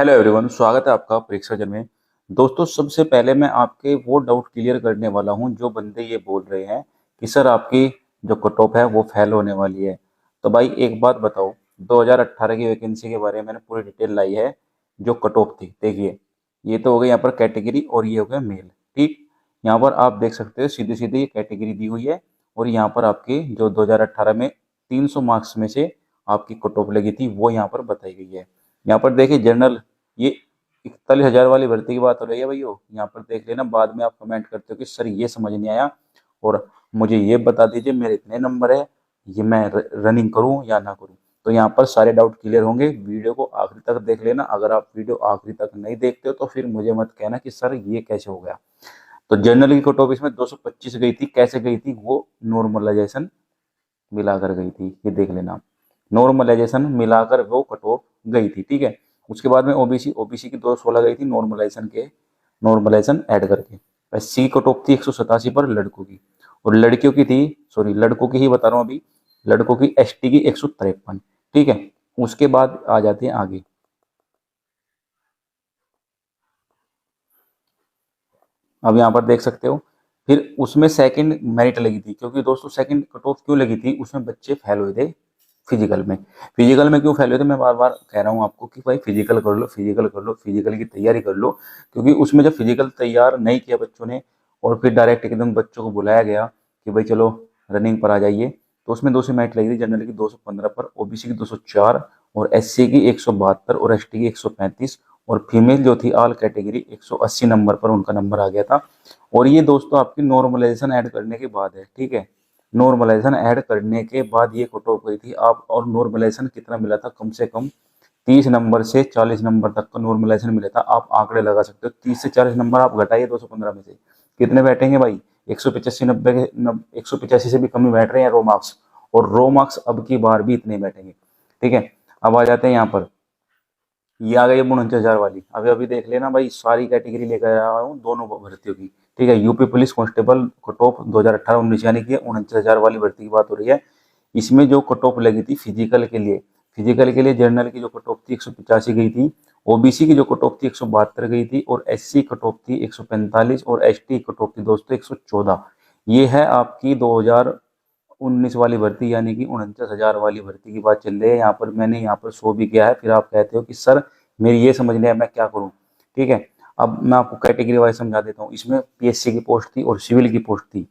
Hello everyone, स्वागत है आपका परीक्षा जन में। दोस्तों, सबसे पहले मैं आपके वो डाउट क्लियर करने वाला हूं जो बंदे ये बोल रहे हैं कि सर आपकी जो कट ऑफ है वो फेल होने वाली है। तो भाई एक बात बताओ, 2018 की वैकेंसी के बारे में मैंने पूरी डिटेल लाई है। जो कट ऑफ थी, देखिए, ये तो हो गई यहाँ पर कैटेगरी और ये हो गया मेल। ठीक, यहाँ पर आप देख सकते हो सीधी सीधी ये कैटेगरी दी हुई है और यहाँ पर आपकी जो 2018 में 300 मार्क्स में से आपकी कट ऑफ लगी थी वो यहाँ पर बताई गई है। यहाँ पर देखिए जनरल, ये 41,000 वाली भर्ती की बात हो रही है भैया। यहाँ पर देख लेना, बाद में आप कमेंट करते हो कि सर ये समझ नहीं आया और मुझे ये बता दीजिए मेरे इतने नंबर है, ये मैं रनिंग करूं या ना करूं। तो यहाँ पर सारे डाउट क्लियर होंगे। वीडियो को आखिरी तक देख लेना। अगर आप वीडियो आखिरी तक नहीं देखते हो तो फिर मुझे मत कहना कि सर ये कैसे हो गया। तो जनरल की कट ऑफ इसमें 225 गई थी। कैसे गई थी? वो नॉर्मलाइजेशन मिलाकर गई थी, ये देख लेना। नॉर्मलाइजेशन मिलाकर वो कट ऑफ गई थी। ठीक है, उसके बाद में ओबीसी ओबीसी की 216 गई थी नॉर्मलाइजेशन ऐड करके। एससी की कट ऑफ थी 187 पर लड़कों की, और लड़कियों की थी, सॉरी लड़कों की ही बता रहा हूँ अभी, लड़कों की एसटी की 153। ठीक है, उसके बाद आ जाते हैं आगे। अब यहाँ पर देख सकते हो, फिर उसमें सेकंड मेरिट लगी थी। क्योंकि दोस्तों सेकंड कट ऑफ क्यों लगी थी? उसमें बच्चे फेल हुए थे फिजिकल में। फिजिकल में क्यों फेल हुए थे? मैं बार बार कह रहा हूँ आपको कि भाई फिजिकल कर लो, फिजिकल कर लो, फिजिकल की तैयारी कर लो। क्योंकि उसमें जब फिजिकल तैयार नहीं किया बच्चों ने और फिर डायरेक्ट एकदम बच्चों को बुलाया गया कि भाई चलो रनिंग पर आ जाइए, तो उसमें 200 मेरिट लगी थी। जनरल की 215 पर, ओबीसी की 204 और एससी की 172 और एसटी की 135 और फीमेल जो थी ऑल कैटेगरी 180 नंबर पर उनका नंबर आ गया था। और ये दोस्तों आपकी नॉर्मलाइजेशन ऐड करने के बाद है। ठीक है, नॉर्मलाइजेशन ऐड करने के बाद ये कट ऑफ गई थी आप। और नॉर्मलाइजेशन कितना मिला था? कम से कम 30 नंबर से 40 नंबर तक का नॉर्मलाइजेशन मिला था। आप आंकड़े लगा सकते हो। 30 से 40 नंबर आप घटाइए 215 में से, कितने बैठेंगे भाई? 185 90 के 185 से भी कम ही बैठ रहे हैं रो मार्क्स। और रो मार्क्स अब की बार भी इतने बैठेंगे। ठीक है, अब आ जाते हैं यहाँ पर। ये आ गई 49,000 वाली। अभी अभी देख लेना भाई, सारी कैटेगरी लेकर आया हूँ दोनों भर्तियों की। ठीक है, UP police constable cut off 2018-19 यानी कि 49,000 वाली भर्ती की बात हो रही है। इसमें जो कट ऑफ लगी थी फिजिकल के लिए, जनरल की जो कट ऑफ थी 185 गई थी। ओबीसी की जो कट ऑफ थी 172 गई थी और एससी कट ऑफ थी 145 और एसटी कट ऑफ थी दोस्तों 114। ये है आपकी 2019 वाली भर्ती यानी कि 49,000 वाली भर्ती की बात चल रही है। यहाँ पर मैंने यहाँ पर शो भी किया है। फिर आप कहते हो कि सर मेरी ये समझ नहीं है, मैं क्या करूँ? ठीक है, अब मैं आपको कैटेगरी वाइज समझा देता हूँ। इसमें पीएससी की पोस्ट थी और सिविल की पोस्ट थी।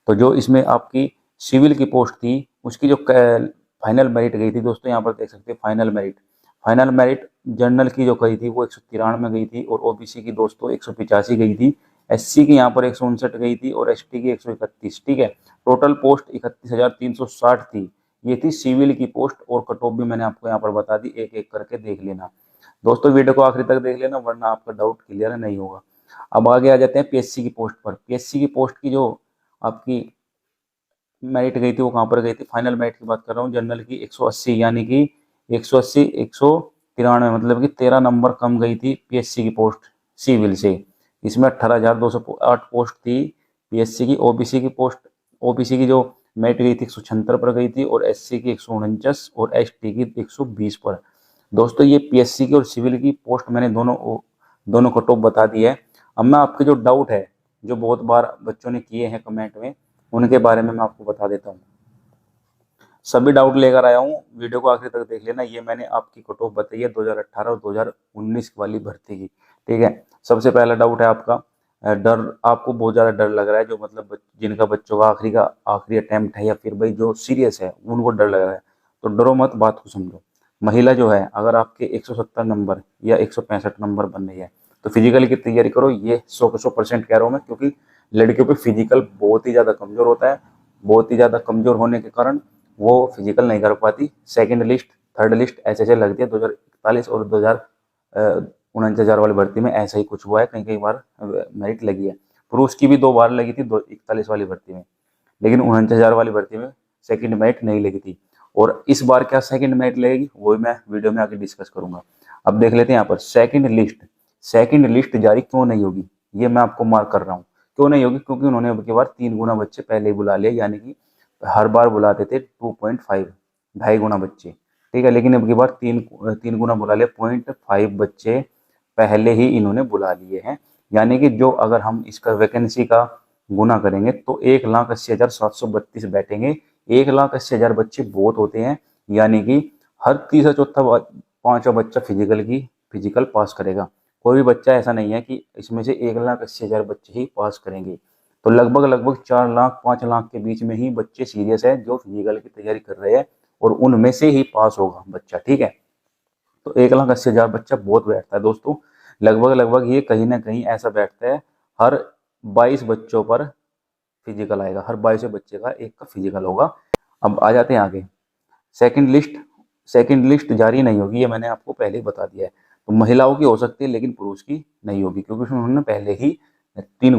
तो जो इसमें आपकी सिविल की पोस्ट थी उसकी जो फाइनल मेरिट गई थी दोस्तों, यहाँ पर देख सकते हैं फाइनल मेरिट जनरल की जो गई थी वो 193 गई थी और ओबीसी की दोस्तों 185 गई थी। एससी की यहाँ पर 159 गई थी और एसटी की 131। ठीक है, टोटल पोस्ट 31,360 थी। ये थी सिविल की पोस्ट। और कट ऑफ भी मैंने आपको यहाँ पर बता दी, एक एक करके देख लेना। दोस्तों वीडियो को आखिरी तक देख लेना वरना आपका डाउट क्लियर नहीं होगा। अब आगे आ जाते हैं पीएससी की पोस्ट पर। पीएससी की पोस्ट की जो आपकी मेरिट गई थी वो कहाँ पर गई थी? फाइनल मेरिट की बात कर रहा हूँ। जनरल की 180 यानी कि 180 193, मतलब कि 13 नंबर कम गई थी पीएससी की पोस्ट सिविल से। इसमें 18,208 पोस्ट थी पीएससी की। ओबीसी की जो मेरिट गई थी 176 पर गई थी और एससी की 149 और एसटी की 120 पर। दोस्तों ये पीएससी की और सिविल की पोस्ट मैंने दोनों कट ऑफ बता दी है। अब मैं आपके जो डाउट है, जो बहुत बार बच्चों ने किए हैं कमेंट में, उनके बारे में मैं आपको बता देता हूँ। सभी डाउट लेकर आया हूँ, वीडियो को आखिर तक देख लेना। ये मैंने आपकी कट ऑफ बताई है 2018 और 2019 वाली भर्ती की। ठीक है, सबसे पहला डाउट है आपका डर। आपको बहुत ज़्यादा डर लग रहा है, जो मतलब जिनका बच्चों का आखिरी अटेम्प्ट है या फिर भाई जो सीरियस है उनको डर लग रहा है। तो डरो मत, बात को समझो। महिला जो है, अगर आपके 170 नंबर या 165 नंबर बन रही है तो फिजिकल की तैयारी करो। ये 100% कह रहा हूँ मैं, क्योंकि लड़कियों पे फिजिकल बहुत ही ज़्यादा कमज़ोर होता है। बहुत ही ज़्यादा कमज़ोर होने के कारण वो फिजिकल नहीं कर पाती। सेकंड लिस्ट, थर्ड लिस्ट ऐसे ऐसे लगती है। 2041 और 2049 वाली भर्ती में ऐसा ही कुछ हुआ है। कई कई बार मेरिट लगी है। पुरुष की भी 2 बार लगी थी 41 वाली भर्ती में, लेकिन 49,000 वाली भर्ती में सेकंड मेरिट नहीं लगी थी। और इस बार क्या सेकंड मेरिट लगेगी वो भी मैं वीडियो में आगे डिस्कस करूंगा। अब देख लेते हैं यहाँ पर सेकंड लिस्ट जारी क्यों नहीं होगी, ये मैं आपको मार्क कर रहा हूँ। क्यों नहीं होगी? क्योंकि उन्होंने अब की बार 3 गुना बच्चे पहले ही बुला लिया, यानी कि हर बार बुलाते थे 2.5, 2.5 गुना बच्चे। ठीक है, लेकिन अब की बार तीन गुना बुला लिया, 0.5 बच्चे पहले ही इन्होंने बुला लिए हैं। यानी कि जो अगर हम इसका वैकेंसी का गुना करेंगे तो 1,80,732 बैठेंगे। 1,80,000 बच्चे बहुत होते हैं, यानी कि हर तीसरा चौथा पांचवा बच्चा फिजिकल पास करेगा। कोई भी बच्चा ऐसा नहीं है कि इसमें से 1,80,000 बच्चे ही पास करेंगे। तो लगभग लगभग 4 लाख 5 लाख के बीच में ही बच्चे सीरियस है जो फिजिकल की तैयारी कर रहे हैं, और उनमें से ही पास होगा बच्चा। ठीक है, तो 1,80,000 बच्चा बहुत बैठता है दोस्तों। लगभग लगभग ये कहीं ना कहीं ऐसा बैठता है, हर 22 बच्चों पर फिजिकल आएगा, हर 22 बच्चे का एक का फिजिकल होगा। अब आ जाते हैं आगे। सेकंड लिस्ट जारी नहीं होगी, ये मैंने आपको पहले ही बता दिया है। तो महिलाओं की हो सकती है लेकिन पुरुष की नहीं होगी, क्योंकि उसमें उन्होंने पहले ही 3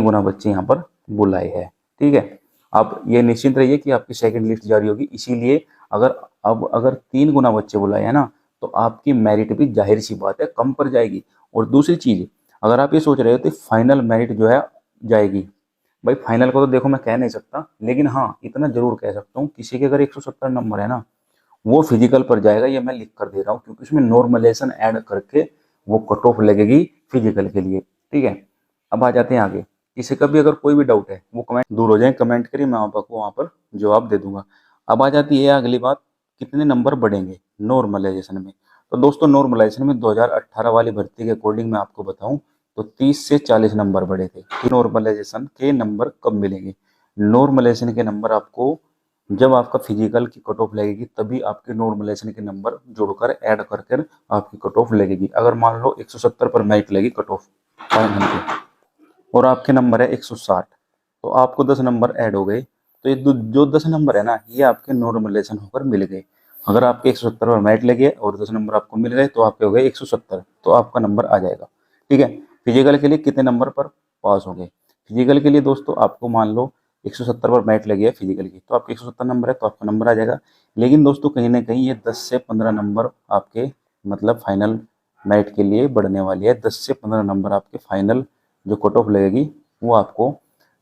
गुना बच्चे यहाँ पर बुलाए हैं। ठीक है, आप ये निश्चिंत रहिए कि आपकी सेकंड लिस्ट जारी होगी। इसीलिए अगर 3 गुना बच्चे बुलाए हैं ना, तो आपकी मेरिट भी जाहिर सी बात है कम पर जाएगी। और दूसरी चीज, अगर आप ये सोच रहे हो तो फाइनल मेरिट जो है जाएगी, भाई फाइनल को तो देखो मैं कह नहीं सकता, लेकिन हाँ इतना जरूर कह सकता हूँ, किसी के अगर 170 नंबर है ना, वो फिजिकल पर जाएगा, ये मैं लिख कर दे रहा हूँ, क्योंकि उसमें नॉर्मलाइजेशन ऐड करके वो कट ऑफ लगेगी फिजिकल के लिए। ठीक है, अब आ जाते हैं आगे। किसी का भी अगर कोई भी डाउट है वो कमेंट दूर हो जाए, कमेंट करिए, मैं आपको वहाँ पर जवाब दे दूंगा। अब आ जाती है अगली बात, कितने नंबर बढ़ेंगे नॉर्मलाइजेशन में। तो दोस्तों नॉर्मलाइजेशन में 2018 वाली भर्ती के अकॉर्डिंग मैं आपको बताऊं तो 30 से 40 नंबर बढ़े थे। नॉर्मलाइजेशन के नंबर कब मिलेंगे? नॉर्मलाइजेशन के नंबर आपको जब आपका फिजिकल की कट ऑफ लगेगी, तभी आपके नॉर्मलाइजेशन के नंबर जोड़कर ऐड कर आपकी कट ऑफ लगेगी। अगर मान लो 170 पर मेरिट लगी कट ऑफ फाइनल की, और आपके नंबर है 160, तो आपको 10 नंबर ऐड हो गए, तो ये जो 10 नंबर है ना, ये आपके नॉर्मलाइजेशन होकर मिल गए। अगर आपके 170 पर मेरिट लगे और 10 नंबर आपको मिल गए तो आपके हो गए 170, तो आपका नंबर आ जाएगा। ठीक है, फिजिकल के लिए कितने नंबर पर पास हो गए? फिजिकल के लिए दोस्तों आपको मान लो 170 पर मेरिट लगी है फिजिकल की, तो आपके 170 नंबर है तो आपका नंबर आ जाएगा। लेकिन दोस्तों कहीं ना कहीं ये 10 से 15 नंबर आपके मतलब फाइनल मेरिट के लिए बढ़ने वाली है। 10 से 15 नंबर आपके फाइनल जो कट ऑफ लगेगी वो आपको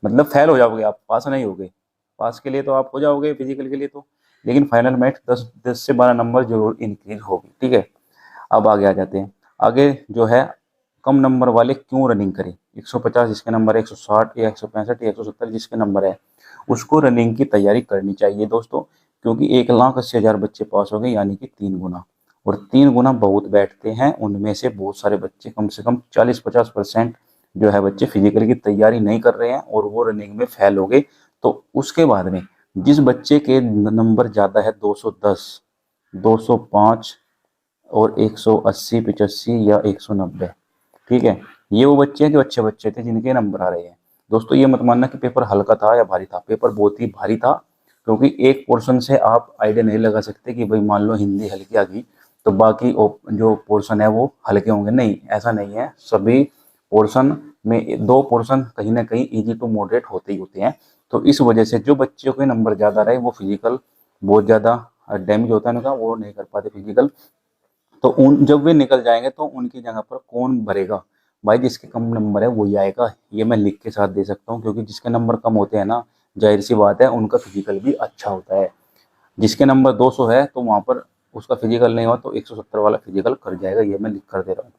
मतलब फेल हो जाओगे, आप पास नहीं होगे। पास के लिए तो आप हो जाओगे फिजिकल के लिए तो, लेकिन फाइनल मैथ 10 से 12 नंबर जरूर इंक्रीज होगी। ठीक है, अब आगे आ जाते हैं। आगे जो है कम नंबर वाले क्यों रनिंग करें? 150 जिसके नंबर है, 160 या 165 या 170 जिसके नंबर है, उसको रनिंग की तैयारी करनी चाहिए दोस्तों, क्योंकि 1,80,000 बच्चे पास हो गए, यानी कि 3 गुना। और 3 गुना बहुत बैठते हैं, उनमें से बहुत सारे बच्चे कम से कम 40-50% जो है बच्चे फिजिकल की तैयारी नहीं कर रहे हैं और वो रनिंग में फेल हो गए। तो उसके बाद में जिस बच्चे के नंबर ज़्यादा है 210, 205 और 180, 85 या 190, ठीक है, ये वो बच्चे हैं जो अच्छे बच्चे थे जिनके नंबर आ रहे हैं। दोस्तों ये मत मानना कि पेपर हल्का था या भारी था, पेपर बहुत ही भारी था, क्योंकि एक पोर्शन से आप आइडिया नहीं लगा सकते कि भाई मान लो हिंदी हल्की आ गई तो बाकी जो पोर्शन है वो हल्के होंगे। नहीं, ऐसा नहीं है। सभी पोर्शन में 2 पोर्शन कहीं ना कहीं इजी टू मॉडरेट होते ही होते हैं। तो इस वजह से जो बच्चों के नंबर ज़्यादा रहे वो फिजिकल बहुत ज़्यादा डैमेज होता है उनका, वो नहीं कर पाते फिजिकल। तो उन जब वे निकल जाएंगे तो उनकी जगह पर कौन भरेगा? भाई जिसके कम नंबर है वही आएगा, ये मैं लिख के साथ दे सकता हूँ, क्योंकि जिसके नंबर कम होते हैं ना, जाहिर सी बात है उनका फिजिकल भी अच्छा होता है। जिसके नंबर 200 है तो वहाँ पर उसका फिजिकल नहीं हुआ तो 170 वाला फिजिकल कर जाएगा, ये मैं लिख कर दे रहा हूँ।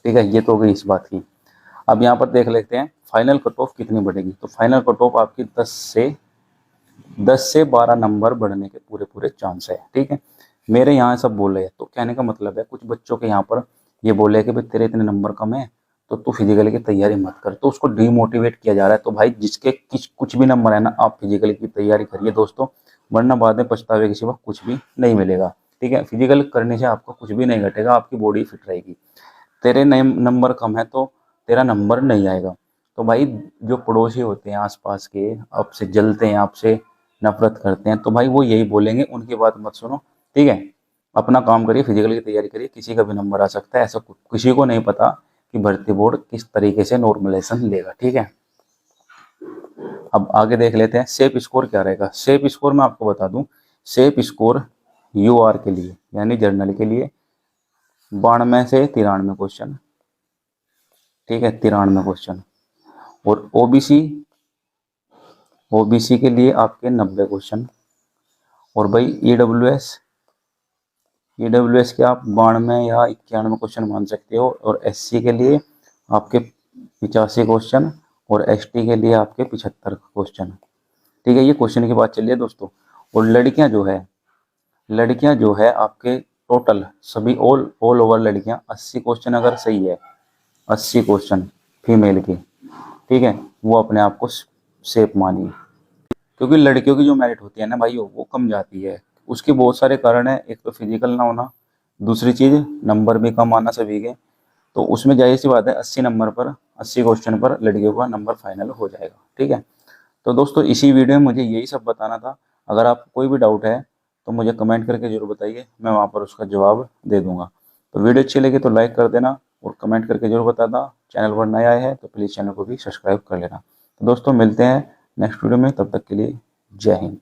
ठीक है, ये तो हो गई इस बात की। अब यहाँ पर देख लेते हैं फाइनल कट ऑफ कितनी बढ़ेगी। तो फाइनल कट ऑफ आपकी 10 से 12 नंबर बढ़ने के पूरे पूरे चांस है। ठीक है, मेरे यहाँ सब बोले हैं, तो कहने का मतलब है कुछ बच्चों के यहाँ पर ये बोले कि भाई तेरे इतने नंबर कम है तो तू फिजिकल की तैयारी मत कर, तो उसको डीमोटिवेट किया जा रहा है। तो भाई जिसके कुछ भी नंबर है ना, आप फिजिकल की तैयारी करिए दोस्तों, वरना बाद में पछतावे के सिवा कुछ भी नहीं मिलेगा। ठीक है, फिजिकल करने से आपको कुछ भी नहीं घटेगा, आपकी बॉडी फिट रहेगी। तेरे नंबर कम है तो तेरा नंबर नहीं आएगा। तो भाई जो पड़ोसी होते हैं आसपास के, आपसे जलते हैं, आपसे नफरत करते हैं, तो भाई वो यही बोलेंगे, उनकी बात मत सुनो। ठीक है, अपना काम करिए, फिजिकल की तैयारी करिए, किसी का भी नंबर आ सकता है, ऐसा किसी को नहीं पता कि भर्ती बोर्ड किस तरीके से नॉर्मलाइजेशन लेगा। ठीक है, अब आगे देख लेते हैं सेफ स्कोर क्या रहेगा। सेफ स्कोर मैं आपको बता दूं, सेफ स्कोर यूआर के लिए यानी जर्नल के लिए 92 से 93 क्वेश्चन। ठीक है, 93 क्वेश्चन। और ओबीसी के लिए आपके 90 क्वेश्चन। और भाई ईडब्ल्यूएस EWS के आप 92 या 91 क्वेश्चन मान सकते हो, और SC के लिए आपके 85 क्वेश्चन, और ST के लिए आपके 75 क्वेश्चन। ठीक है, ये क्वेश्चन की बात चल रही है दोस्तों। और लड़कियां जो है आपके टोटल सभी ऑल ओवर लड़कियां 80 क्वेश्चन अगर सही है, 80 क्वेश्चन फीमेल के, ठीक है, वो अपने आप को सेफ मानिए। क्योंकि लड़कियों की जो मेरिट होती है ना भाइयों, वो कम जाती है। उसके बहुत सारे कारण है, एक तो फिजिकल ना होना, दूसरी चीज़ नंबर भी कम आना सभी के। तो उसमें जाहिर सी बात है 80 नंबर पर, 80 क्वेश्चन पर लड़कियों का नंबर फाइनल हो जाएगा। ठीक है, तो दोस्तों इसी वीडियो में मुझे यही सब बताना था। अगर आपको कोई भी डाउट है तो मुझे कमेंट करके जरूर बताइए, मैं वहाँ पर उसका जवाब दे दूंगा। तो वीडियो अच्छी लगी तो लाइक कर देना, और कमेंट करके जरूर बताना। चैनल पर नया आया है तो प्लीज़ चैनल को भी सब्सक्राइब कर लेना। तो दोस्तों मिलते हैं नेक्स्ट वीडियो में, तब तक के लिए जय हिंद।